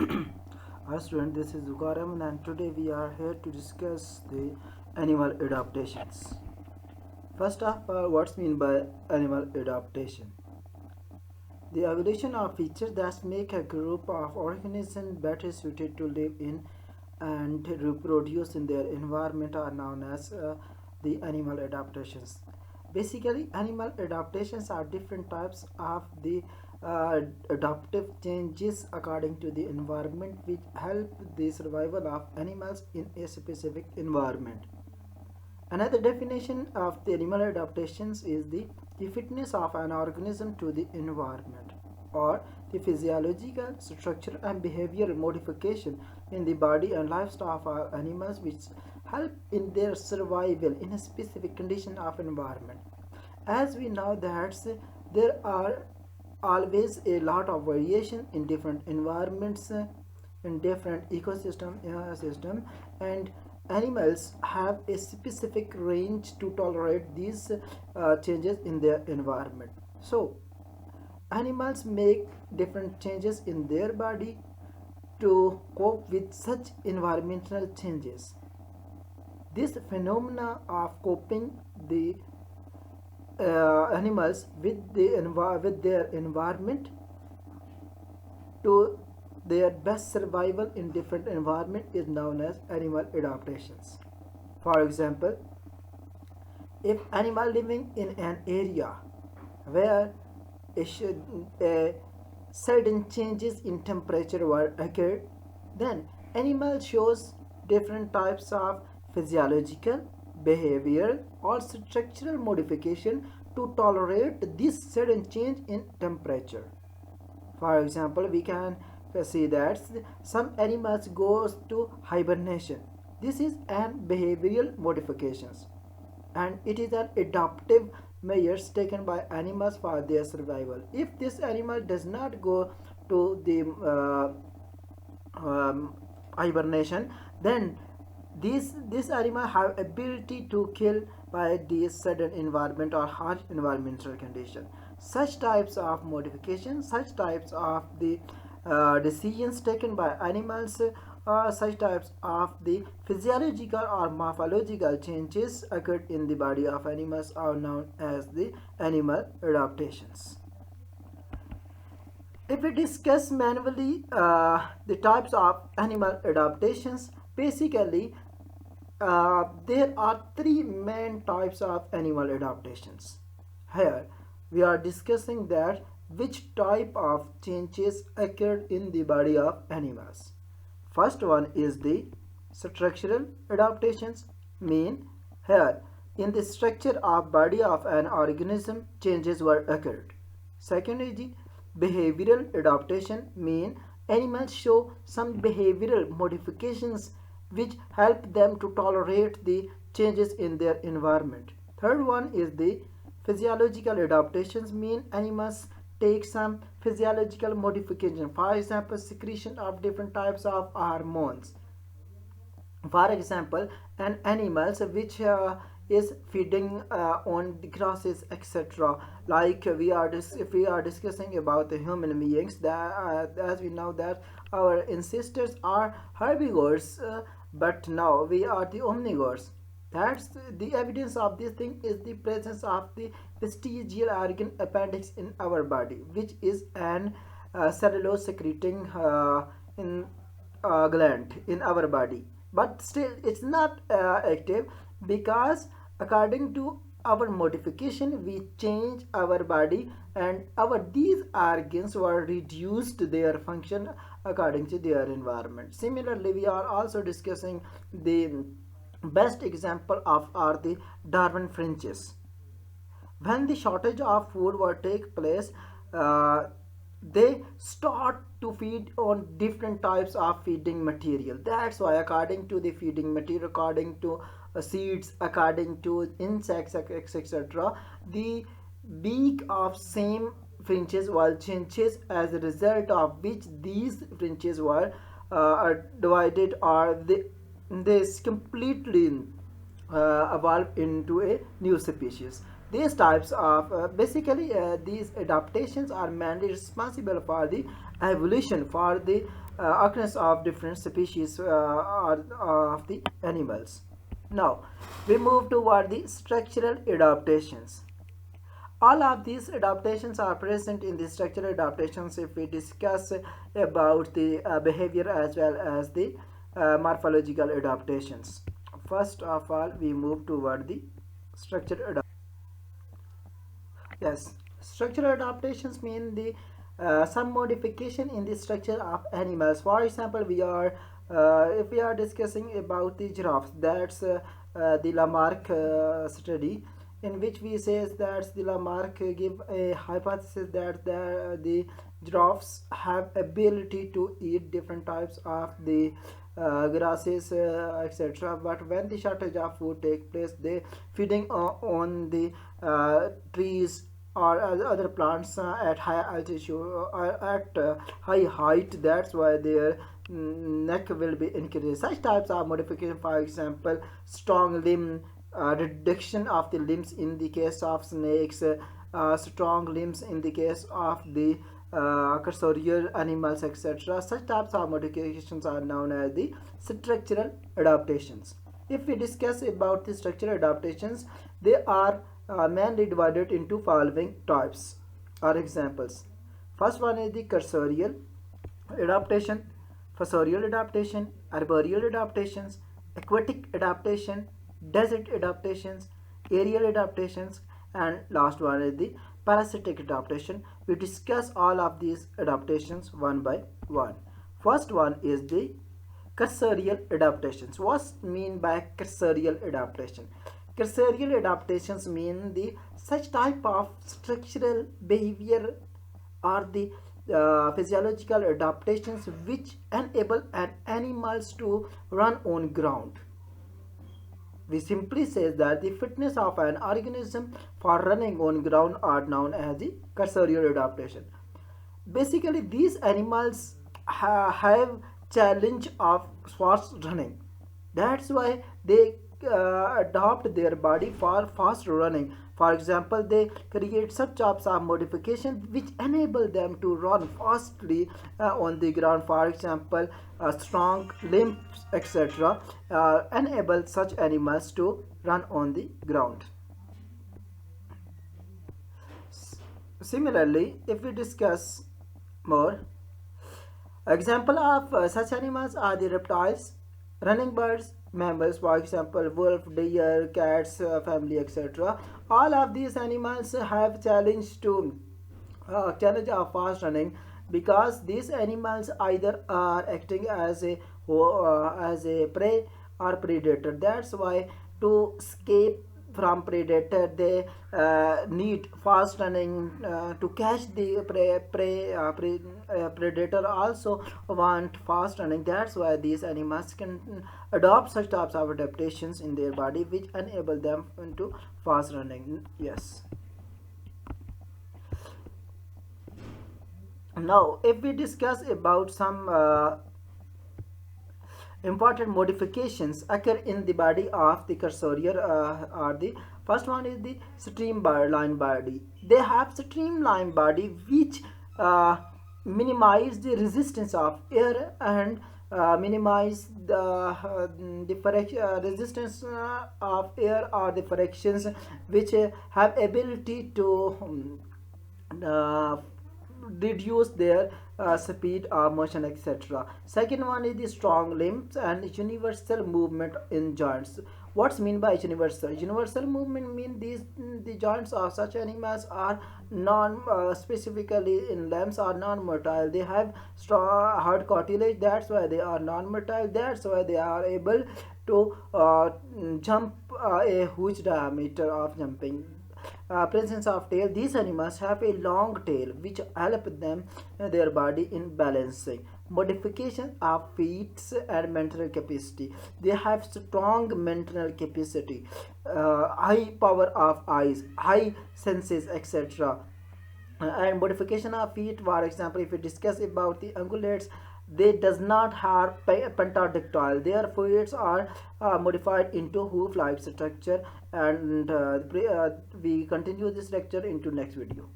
Hi student, this is Zukaram and today we are here to discuss the animal adaptations. First of all, what's mean by animal adaptation? The evolution of features that make a group of organisms better suited to live in and reproduce in their environment are known as the animal adaptations. Basically, animal adaptations are different types of the adaptive changes according to the environment which help the survival of animals in a specific environment. Another definition of the animal adaptations is the fitness of an organism to the environment or the physiological, structural and behavioral modification in the body and lifestyle of animals which help in their survival in a specific condition of environment. As we know that there are always a lot of variation in different environments, in different system, and animals have a specific range to tolerate these changes in their environment. So animals make different changes in their body to cope with such environmental changes. This phenomena of coping the animals with with their environment to their best survival in different environment is known as animal adaptations. For example, if animal living in an area where a sudden changes in temperature were occurred, then animal shows different types of physiological, behavioral or structural modification to tolerate this sudden change in temperature. For example, we can see that some animals goes to hibernation. This is an behavioral modifications and it is an adaptive measures taken by animals for their survival. If this animal does not go to the hibernation, then this animal have ability to kill by the sudden environment or harsh environmental condition. Such types of modifications, such types of the decisions taken by animals, such types of the physiological or morphological changes occurred in the body of animals are known as the animal adaptations. If we discuss manually the types of animal adaptations, basically there are three main types of animal adaptations. Here we are discussing that which type of changes occurred in the body of animals. First one is the structural adaptations, mean here in the structure of body of an organism changes were occurred. Second is the behavioral adaptation, mean animals show some behavioral modifications which help them to tolerate the changes in their environment. Third one is the physiological adaptations, mean animals take some physiological modification, for example secretion of different types of hormones. For example, an animals which is feeding on the grasses, etc. Like if we are discussing about the human beings, that as we know that our ancestors are herbivores, but now we are the omnivores. That's the evidence of this thing is the presence of the vestigial organ appendix in our body, which is an cellulose secreting in gland in our body, but still it's not active because according to our modification we change our body and our these organs were reduced their function according to their environment. Similarly, we are also discussing the best example of are the Darwin finches. When the shortage of food will take place, uh, they start to feed on different types of feeding material. That's why according to the feeding material, according to seeds, according to insects, etc., the beak of same finches will changes, as a result of which these finches were are divided, or they completely evolve into a new species. These types of these adaptations are mainly responsible for the evolution, for the occurrence of different species of the animals. Now we move toward the structural adaptations. All of these adaptations are present in the structural adaptations if we discuss about the behavior as well as the morphological adaptations. First of all, we move toward the structural adaptations. Yes, structural adaptations mean the some modification in the structure of animals. For example, we are if we are discussing about the giraffes, that's the Lamarck study, in which we says that the Lamarck give a hypothesis that the giraffes have ability to eat different types of the grasses, etc. But when the shortage of food take place, they feeding on the trees or other plants at high altitude or at high height. That's why their neck will be increased. Such types of modification, for example, strong limb reduction of the limbs in the case of snakes, strong limbs in the case of the cursorial animals, etc. Such types of modifications are known as the structural adaptations. If we discuss about the structural adaptations, they are mainly divided into following types or examples. First one is the cursorial adaptation, fossorial adaptation, arboreal adaptations, aquatic adaptation, desert adaptations, aerial adaptations, and last one is the parasitic adaptation. We discuss all of these adaptations one by one. First one is the cursorial adaptations. What's mean by cursorial adaptation? Cursorial adaptations mean the such type of structural behavior or the physiological adaptations which enable an animals to run on ground. We simply say that the fitness of an organism for running on ground are known as the cursorial adaptation. Basically, these animals have challenge of fast running. That's why they adopt their body for fast running. For example, they create such types of modification which enable them to run fastly on the ground. For example, strong limbs, etc., enable such animals to run on the ground. Similarly, if we discuss more, example of such animals are the reptiles, running birds, mammals, for example, wolf, deer, cats, family, etc. All of these animals have challenge of fast running because these animals either are acting as a prey or predator. That's why to escape from predator they need fast running to catch the predator also want fast running. That's why these animals can adopt such types of adaptations in their body which enable them into fast running. Yes. Now if we discuss about some important modifications occur in the body of the cursorial are the first one is the streamline body. They have streamline body which minimize the resistance of air and minimize the resistance of air or the frictions which have ability to uh, reduce their speed or motion, etc. Second one is the strong limbs and universal movement in joints. What's mean by universal movement mean these the joints of such animals are non specifically in limbs are non-motile. They have strong hard cartilage. That's why they are non-motile. That's why they are able to jump a huge diameter of jumping. Presence of tail, these animals have a long tail which help them their body in balancing. Modification of feet and mental capacity, they have strong mental capacity, high power of eyes, high senses, etc. And modification of feet, for example, if we discuss about the ungulates, they does not have pentadactyl. Their fluids are modified into hoof-like structure, and we continue this lecture into next video.